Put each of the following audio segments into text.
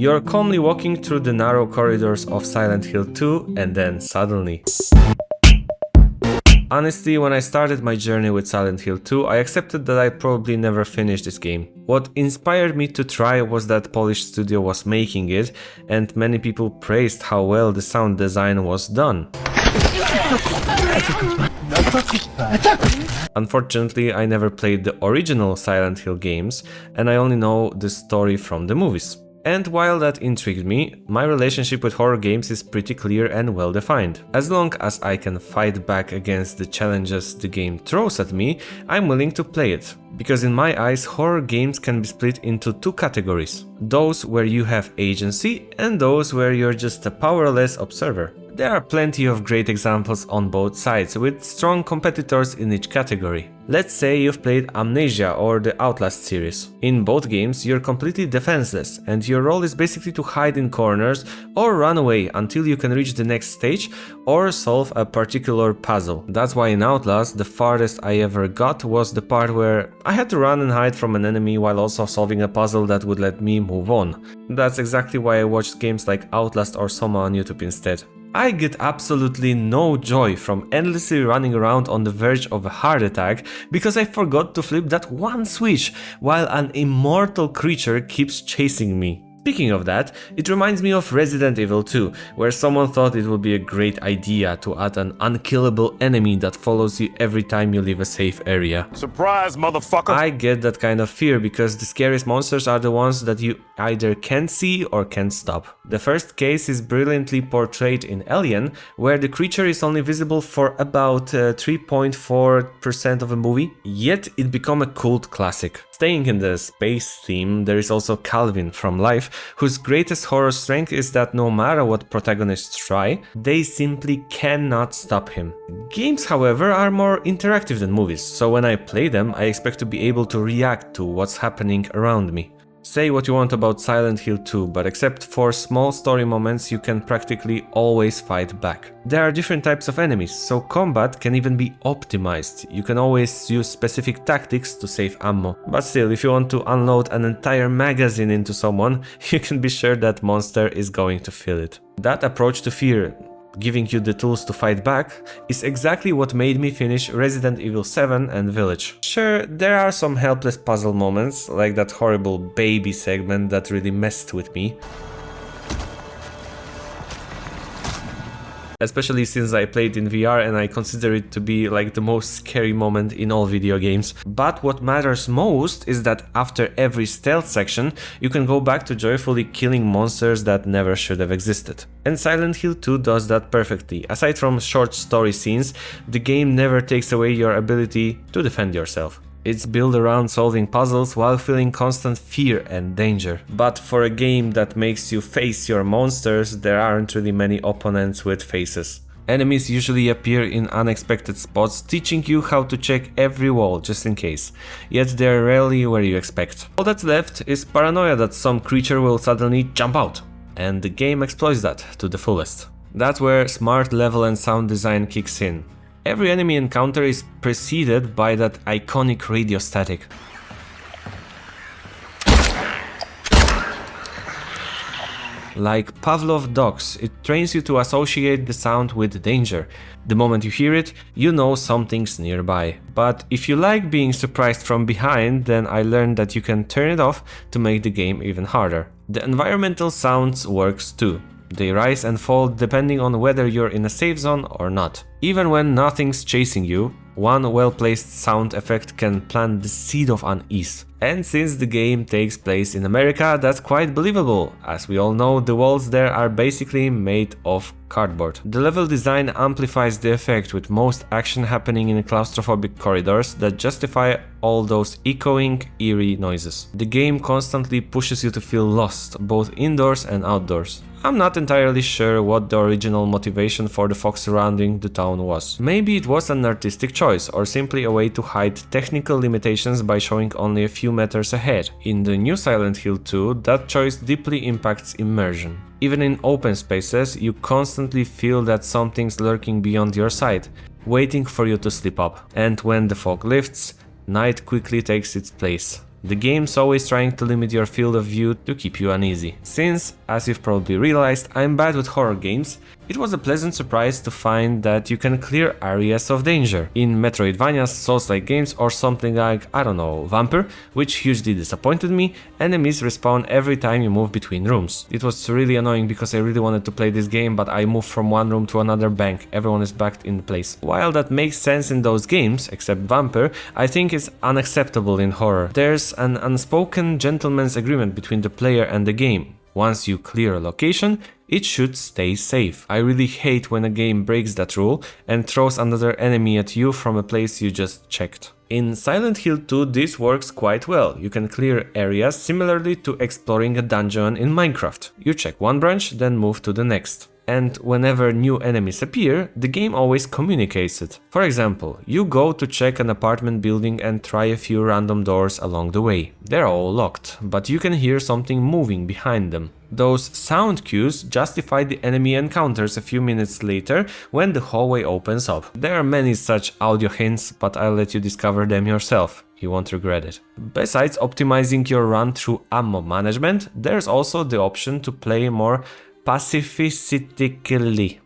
You're calmly walking through the narrow corridors of Silent Hill 2 and then suddenly... Honestly, when I started my journey with Silent Hill 2, I accepted that I'd probably never finish this game. What inspired me to try was that Polish studio was making it, and many people praised how well the sound design was done. Unfortunately, I never played the original Silent Hill games, and I only know the story from the movies. And while that intrigued me, my relationship with horror games is pretty clear and well defined. As long as I can fight back against the challenges the game throws at me, I'm willing to play it. Because in my eyes, horror games can be split into two categories. Those where you have agency and those where you're just a powerless observer. There are plenty of great examples on both sides, with strong competitors in each category. Let's say you've played Amnesia or the Outlast series. In both games, you're completely defenseless, and your role is basically to hide in corners or run away until you can reach the next stage or solve a particular puzzle. That's why in Outlast, the farthest I ever got was the part where I had to run and hide from an enemy while also solving a puzzle that would let me move on. That's exactly why I watched games like Outlast or Soma on YouTube instead. I get absolutely no joy from endlessly running around on the verge of a heart attack because I forgot to flip that one switch while an immortal creature keeps chasing me. Speaking of that, it reminds me of Resident Evil 2, where someone thought it would be a great idea to add an unkillable enemy that follows you every time you leave a safe area. Surprise, motherfucker! I get that kind of fear because the scariest monsters are the ones that you either can't see or can't stop. The first case is brilliantly portrayed in Alien, where the creature is only visible for about 3.4% of a movie, yet it became a cult classic. Staying in the space theme, there is also Calvin from Life, whose greatest horror strength is that no matter what protagonists try, they simply cannot stop him. Games, however, are more interactive than movies, so when I play them, I expect to be able to react to what's happening around me. Say what you want about Silent Hill 2, but except for small story moments, you can practically always fight back. There are different types of enemies, so combat can even be optimized. You can always use specific tactics to save ammo. But still, if you want to unload an entire magazine into someone, you can be sure that monster is going to feel it. That approach to fear, giving you the tools to fight back, is exactly what made me finish Resident Evil 7 and Village. Sure, there are some helpless puzzle moments, like that horrible baby segment that really messed with me. Especially since I played in VR and I consider it to be like the most scary moment in all video games. But what matters most is that after every stealth section, you can go back to joyfully killing monsters that never should have existed. And Silent Hill 2 does that perfectly. Aside from short story scenes, the game never takes away your ability to defend yourself. It's built around solving puzzles while feeling constant fear and danger. But for a game that makes you face your monsters, there aren't really many opponents with faces. Enemies usually appear in unexpected spots, teaching you how to check every wall just in case. Yet they're rarely where you expect. All that's left is paranoia that some creature will suddenly jump out. And the game exploits that to the fullest. That's where smart level and sound design kicks in. Every enemy encounter is preceded by that iconic radio static. Like Pavlov dogs, it trains you to associate the sound with danger. The moment you hear it, you know something's nearby. But if you like being surprised from behind, then I learned that you can turn it off to make the game even harder. The environmental sounds works too. They rise and fall depending on whether you're in a safe zone or not. Even when nothing's chasing you, one well-placed sound effect can plant the seed of unease. And since the game takes place in America, that's quite believable. As we all know, the walls there are basically made of cardboard. The level design amplifies the effect, with most action happening in claustrophobic corridors that justify all those echoing, eerie noises. The game constantly pushes you to feel lost, both indoors and outdoors. I'm not entirely sure what the original motivation for the fog surrounding the town was. Maybe it was an artistic choice, or simply a way to hide technical limitations by showing only a few meters ahead. In the new Silent Hill 2, that choice deeply impacts immersion. Even in open spaces, you constantly feel that something's lurking beyond your sight, waiting for you to slip up. And when the fog lifts, night quickly takes its place. The game's always trying to limit your field of view to keep you uneasy. Since, as you've probably realized, I'm bad with horror games, it was a pleasant surprise to find that you can clear areas of danger. In Metroidvanias, Souls-like games, or something like, I don't know, Vampire, which hugely disappointed me, enemies respawn every time you move between rooms. It was really annoying because I really wanted to play this game, but I moved from one room to another bank, everyone is back in place. While that makes sense in those games, except Vampire, I think it's unacceptable in horror. There's an unspoken gentleman's agreement between the player and the game. Once you clear a location, it should stay safe. I really hate when a game breaks that rule and throws another enemy at you from a place you just checked. In Silent Hill 2 this works quite well. You can clear areas similarly to exploring a dungeon in Minecraft. You check one branch, then move to the next. And whenever new enemies appear, the game always communicates it. For example, you go to check an apartment building and try a few random doors along the way. They're all locked, but you can hear something moving behind them. Those sound cues justify the enemy encounters a few minutes later when the hallway opens up. There are many such audio hints, but I'll let you discover them yourself. You won't regret it. Besides optimizing your run through ammo management, there's also the option to play more pacifistically,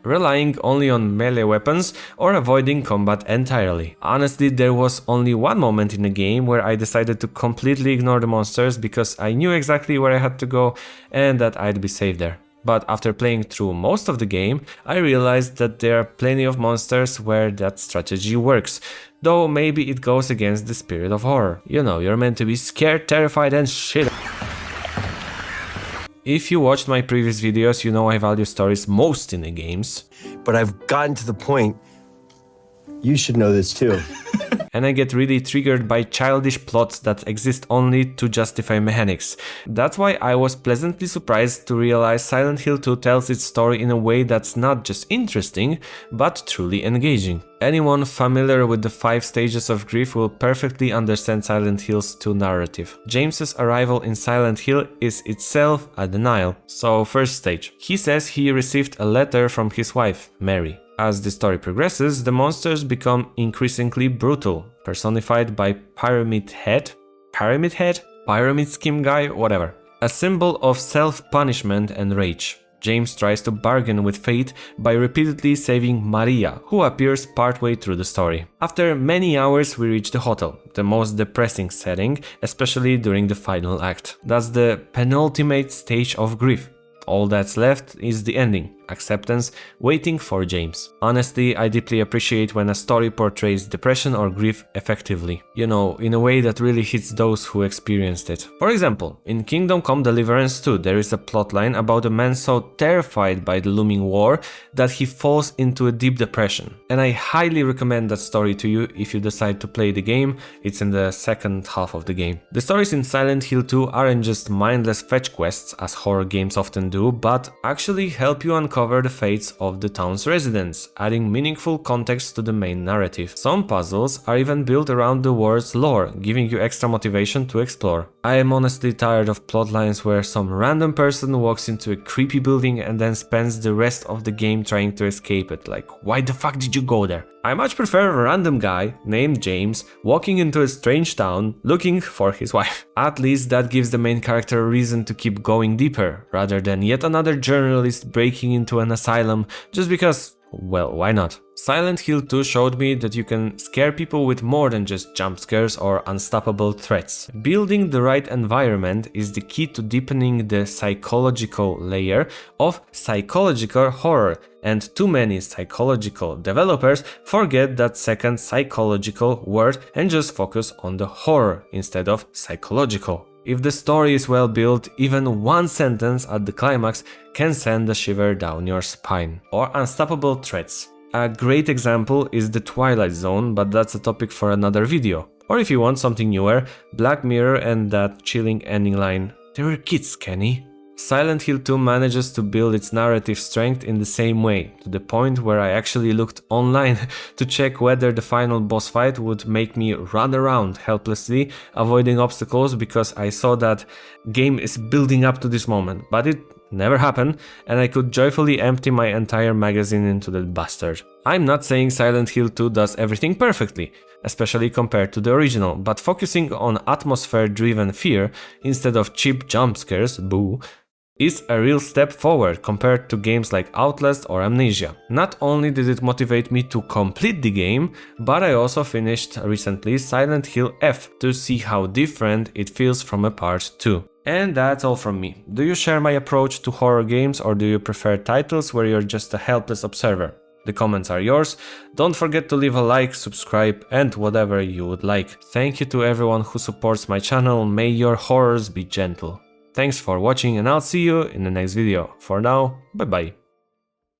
relying only on melee weapons or avoiding combat entirely. Honestly, there was only one moment in the game where I decided to completely ignore the monsters because I knew exactly where I had to go and that I'd be safe there. But after playing through most of the game, I realized that there are plenty of monsters where that strategy works, though maybe it goes against the spirit of horror. You know, you're meant to be scared, terrified and shit. If you watched my previous videos, you know I value stories most in the games. But I've gotten to the point. You should know this too. And I get really triggered by childish plots that exist only to justify mechanics. That's why I was pleasantly surprised to realize Silent Hill 2 tells its story in a way that's not just interesting, but truly engaging. Anyone familiar with the 5 stages of grief will perfectly understand Silent Hill's 2 narrative. James's arrival in Silent Hill is itself a denial. So first stage. He says he received a letter from his wife, Mary. As the story progresses, the monsters become increasingly brutal, personified by Pyramid Scheme Guy, whatever. A symbol of self-punishment and rage. James tries to bargain with fate by repeatedly saving Maria, who appears partway through the story. After many hours we reach the hotel, the most depressing setting, especially during the final act. That's the penultimate stage of grief. All that's left is the ending, acceptance, waiting for James. Honestly, I deeply appreciate when a story portrays depression or grief effectively. You know, in a way that really hits those who experienced it. For example, in Kingdom Come Deliverance 2, there is a plotline about a man so terrified by the looming war that he falls into a deep depression. And I highly recommend that story to you if you decide to play the game. It's in the second half of the game. The stories in Silent Hill 2 aren't just mindless fetch quests, as horror games often do, but actually help you uncover the fates of the town's residents, adding meaningful context to the main narrative. Some puzzles are even built around the world's lore, giving you extra motivation to explore. I am honestly tired of plotlines where some random person walks into a creepy building and then spends the rest of the game trying to escape it. Like, why the fuck did you go there? I much prefer a random guy named James walking into a strange town looking for his wife. At least that gives the main character a reason to keep going deeper, rather than yet another journalist breaking into an asylum just because, well, why not? Silent Hill 2 showed me that you can scare people with more than just jump scares or unstoppable threats. Building the right environment is the key to deepening the psychological layer of psychological horror, and too many psychological developers forget that second psychological word and just focus on the horror instead of psychological. If the story is well built, even one sentence at the climax can send a shiver down your spine. Or unstoppable threats. A great example is the Twilight Zone, but that's a topic for another video. Or if you want something newer, Black Mirror and that chilling ending line, "They were kids, Kenny." Silent Hill 2 manages to build its narrative strength in the same way, to the point where I actually looked online to check whether the final boss fight would make me run around helplessly, avoiding obstacles, because I saw that game is building up to this moment, but it never happened, and I could joyfully empty my entire magazine into that bastard. I'm not saying Silent Hill 2 does everything perfectly, especially compared to the original, but focusing on atmosphere-driven fear instead of cheap jump scares, boo, is a real step forward compared to games like Outlast or Amnesia. Not only did it motivate me to complete the game, but I also finished recently Silent Hill F to see how different it feels from a part 2. And that's all from me. Do you share my approach to horror games, or do you prefer titles where you're just a helpless observer? The comments are yours. Don't forget to leave a like, subscribe, and whatever you would like. Thank you to everyone who supports my channel. May your horrors be gentle. Thanks for watching, and I'll see you in the next video. For now, bye bye.